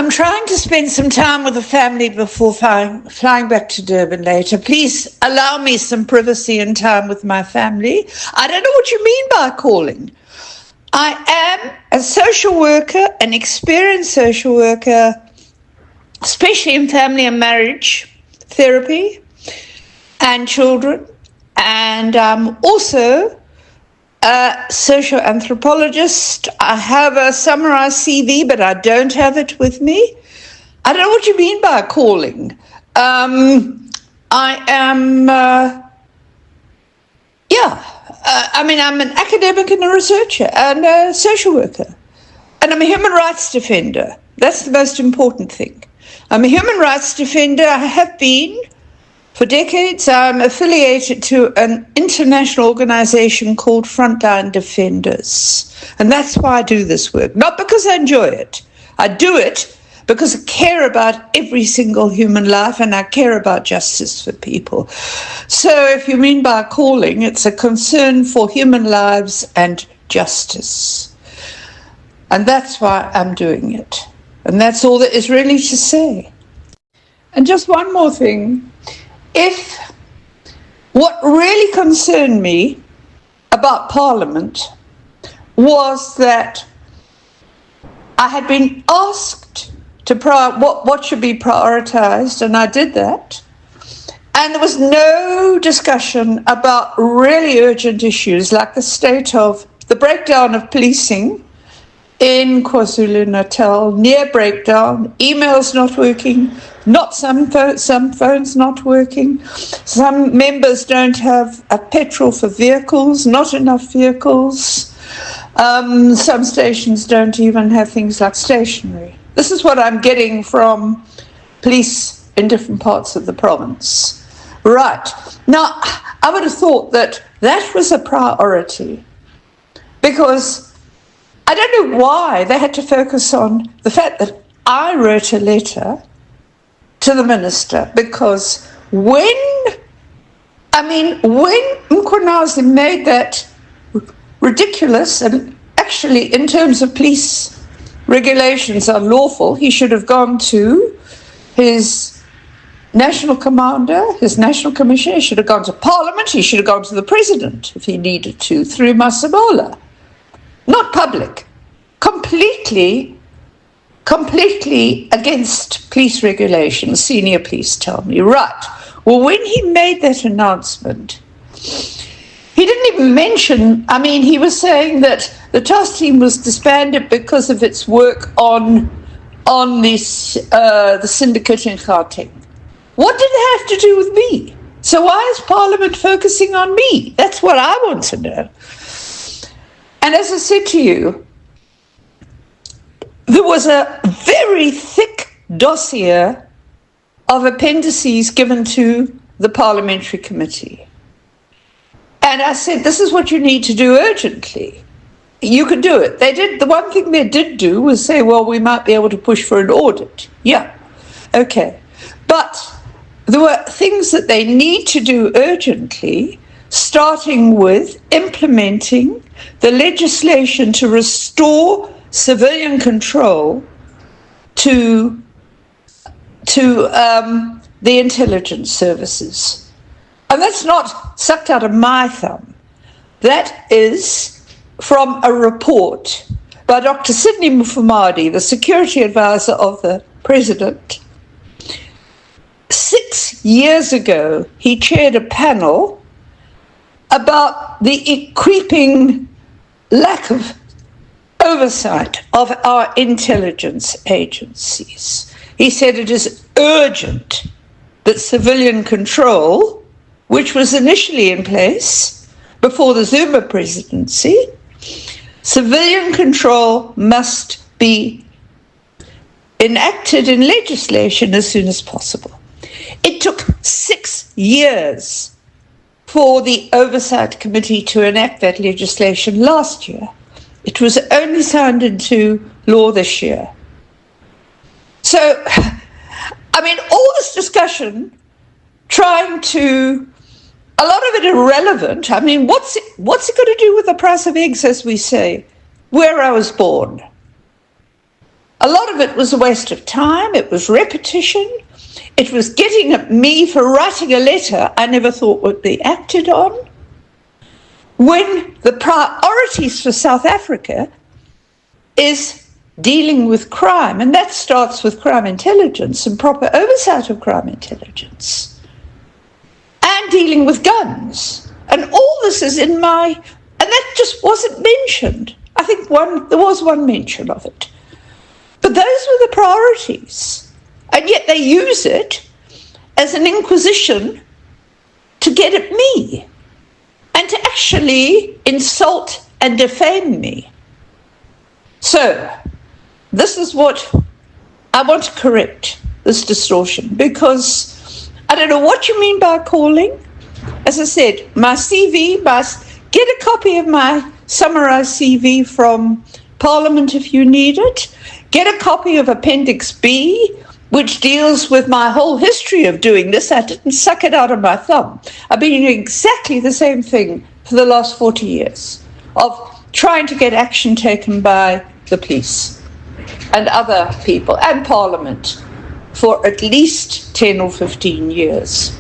I'm trying to spend some time with the family before flying back to Durban later. Please allow me some privacy and time with my family. I don't know what you mean by calling. I am a social worker, an experienced social worker, especially in family and marriage therapy and children. And I'm also a social anthropologist. I have a summarized CV, but I don't have it with me. I don't know what you mean by calling. I am, I'm an academic and a researcher and a social worker. And I'm a human rights defender. That's the most important thing. I'm a human rights defender. I have been for decades. I'm affiliated to an international organization called Frontline Defenders. And that's why I do this work. Not because I enjoy it. I do it because I care about every single human life and I care about justice for people. So if you mean by calling, it's a concern for human lives and justice. And that's why I'm doing it. And that's all there is really to say. And just one more thing. If what really concerned me about Parliament was that I had been asked to what should be prioritised, and I did that, and there was no discussion about really urgent issues like the state of the breakdown of policing in KwaZulu-Natal, near breakdown, emails not working, some phones not working, some members don't have a petrol for vehicles, not enough vehicles, some stations don't even have things like stationery. This is what I'm getting from police in different parts of the province. Right. Now, I would have thought that that was a priority because I don't know why they had to focus on the fact that I wrote a letter to the minister, because when Mkhwanazi made that ridiculous and actually in terms of police regulations unlawful, he should have gone to his national commander, his national commissioner, he should have gone to Parliament, he should have gone to the president if he needed to, through Masabola. Not public, completely against police regulations, senior police tell me. Right. Well, when he made that announcement, he didn't even mention, he was saying that the task team was disbanded because of its work on this, the syndicate in Gauteng. What did it have to do with me? So why is Parliament focusing on me? That's what I want to know. And as I said to you, there was a very thick dossier of appendices given to the parliamentary committee. And I said, this is what you need to do urgently. You can do it. They did. The one thing they did do was say, well, we might be able to push for an audit. Yeah, okay. But there were things that they need to do urgently, starting with implementing the legislation to restore civilian control to the intelligence services. And that's not sucked out of my thumb. That is from a report by Dr. Sidney Mufamadi, the security advisor of the president. 6 years ago, he chaired a panel about the creeping lack of oversight of our intelligence agencies. He said it is urgent that civilian control, which was initially in place before the Zuma presidency, civilian control must be enacted in legislation as soon as possible. It took 6 years for the Oversight Committee to enact that legislation last year. It was only signed into law this year. So, all this discussion, trying to, a lot of it irrelevant. What's it going to do with the price of eggs, as we say, where I was born? A lot of it was a waste of time. It was repetition. It was getting at me for writing a letter I never thought would be acted on, when the priorities for South Africa is dealing with crime, and that starts with crime intelligence and proper oversight of crime intelligence, and dealing with guns. And all this is in my, and that just wasn't mentioned. I think there was one mention of it. But those were the priorities. And yet they use it as an inquisition to get at me and to actually insult and defame me. So this is what I want to correct, this distortion, because I don't know what you mean by calling. As I said, my CV, get a copy of my summarised CV from Parliament if you need it. Get a copy of Appendix B, which deals with my whole history of doing this. I didn't suck it out of my thumb. I've been doing exactly the same thing for the last 40 years, of trying to get action taken by the police and other people and Parliament for at least 10 or 15 years.